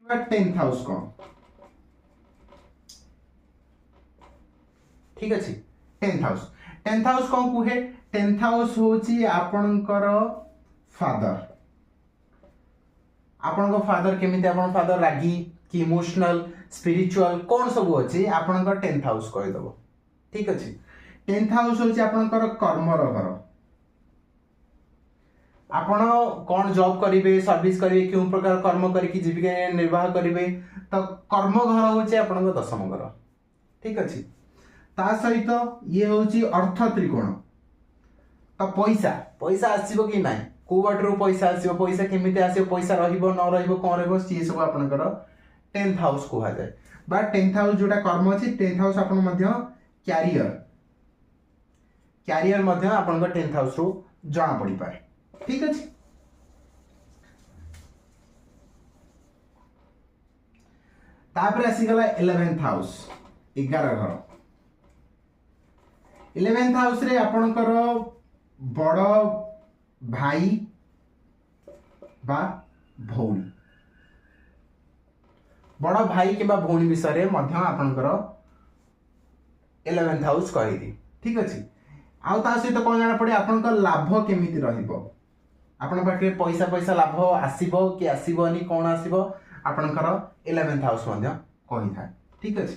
Tenth house कौन ठीक अच्छे टेन्थ हाउस कौन कहे टेन्थ हाउस होची आपणकर फादर आपणकर फादर केमिति आपण फादर रागी कि इमोशनल स्पिरिचुअल कौन सब अच्छे आपणकर टेन्थ हाउस कहीदेव ठीक अच्छे टेन्थ हाउस होची आपणकर कर्मर घर आपण कौन जॉब करेंगे सर्विस करेंगे क्यों प्रकार कर्म करके जीविका निर्वाह करेंगे तो कर्म घर होची आपन दशम घर ठीक अच्छे ता सहित ये होची अर्थ त्रिकोण तो पैसा पैसा आसीबो कि नाही को बाटरो पैसा आसीबो पैसा केमिति आसीबो पैसा रहिबो न रहिबो कोन रहिबो सी सब आपनकर टेन्थ हाउस को जाए बा टेन्थ हाउस जोटा कर्म अछि टेन्थ हाउस आपन मध्य कैरियर मध्य आपनकर टेन्थ हाउस रो जाना पड़ी पाए ठीक अच्छे तापर आसीगला 11th हाउस 11 घर 11th हाउस रे आपनकर बड़ भाई बा भौणी बड़ भाई किबा भौणी विषय मध्य आपनकर 11th हाउस कहिदी ठीक अच्छे आउ ता सहित कौन जाना पड़े आपनकर लाभ केमिति रहिबो आपण पाखे पैसा पैसा लाभ आसीबो कि आसीबोनी कौन आसीबो आपनकर 11th हाउस मध्य कहि था ठीक अच्छे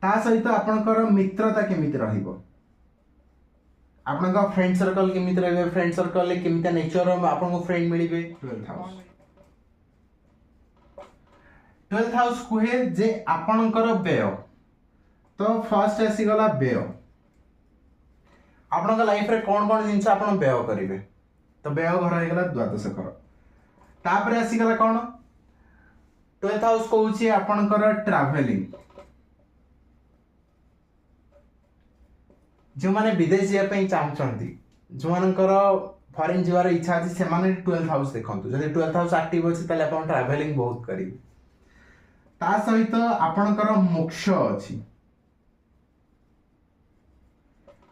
ता सहित आपनकर मित्रता केमिति रहिबो आपनका फ्रेंड सर्कल केमिति रहबे फ्रेंड सर्कल ले केमिति नेचर आपनको फ्रेंड मिलिबे 12th हाउस कुहे जे आपनकर व्यय तो फर्स्ट आसी गला व्यय आपनका लाइफ रे कौन कौन जिंस आपन व्यय करिवे तो व्यय घर हो गला द्वादश घर तापर आसी गला कौन 12th हाउस कहूची आपनकर ट्रैवलिंग जो माने विदेश जाय चाहछंती जो मानकर फॉरेन जीवार इच्छा अछि से माने 12th हाउस देखंतु जदि 12th हाउस एक्टिव अछि तले आपन ट्रैवलिंग बहुत करिवे ता सहित आपनकर मोक्ष अछि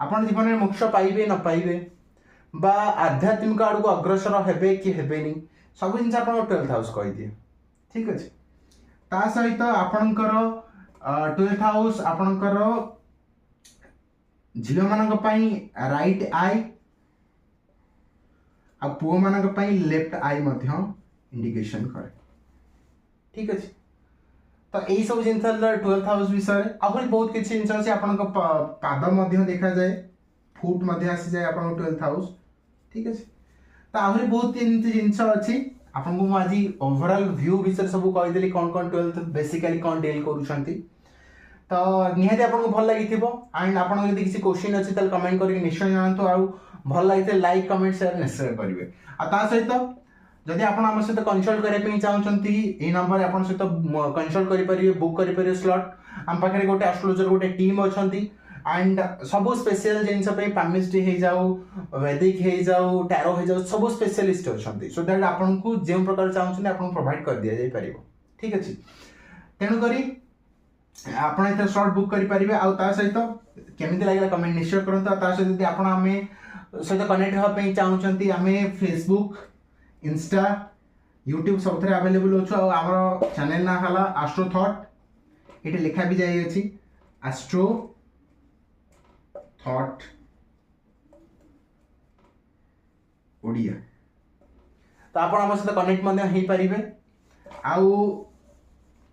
आपन जीवन में मोक्ष पाइबे न पाइबे बा आध्यात्मिक आड़ को अग्रसर हेबे कि हेबेनी सब जिन आपन 12th हाउस कहि दिए ठीक अछि ता सहित आपनकर 12th हाउस आपनकर झियो मानक पई राइट आई आ पुओ मानक पई लेफ्ट आई मध्य इंडिकेशन करे ठीक अछि तो यही सब जिन 12th हाउस विषय आहुरी बहुत किसी जिन अच्छे आपन पाद मध्य देखा जाए फुट मध्य आसी जाए आपन 12th हाउस ठीक अच्छे तो आहुरी बहुत जिन अच्छी आपको आज ओवरऑल व्यू विषय सब कहीदेली कौन कौन 12th बेसिकली कौन डील करूछंती तो निहाती आपको भल लगी एंड आपन यदि किसी क्वेश्चन अच्छी तो कमेंट करके निश्चय जानतु आ भल लगी लाइक कमेंट शेयर निश्चय करेंगे आ ता सहित जदि आप आम सहित कनसल्ट करने चाहते ये नंबर आप सहित कनसल्ट करेंगे बुक करेंगे स्लॉट आम पाखे गोटे एस्ट्रोलॉजर गोटे टीम अच्छा एंड सब स्पेशल जिनस पामिस्ट्री हो जाऊ वैदिक हो जाऊ टैरो हो जाऊ सब स्पेशलिस्ट अच्छा सो दैट आपको जो प्रकार चाहते आपको प्रोवाइड कर दि जापर ठीक अच्छे तेणुक आप स्लॉट बुक करेंगे आ सहित केमी लगे कमेंट निश्चय करूँ सहित आप आम सहित कनेक्ट हाँपाई चाहते आम फेसबुक इंस्टा यूट्यूब सब थे अवेलेबल अच्छु आम चैनल ना हला एस्ट्रो थॉट ये लिखा भी जाए अच्छी एस्ट्रो थॉट ओडिया तो आप सहित कनेक्ट हो पारे आउ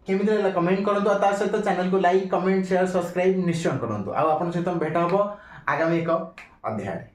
केमी कमेंट करूँ सहित चैनल को लाइक कमेंट शेयर सब्सक्राइब निश्चय करूँ आप सहित भेट हम आगामी एक अध्याय।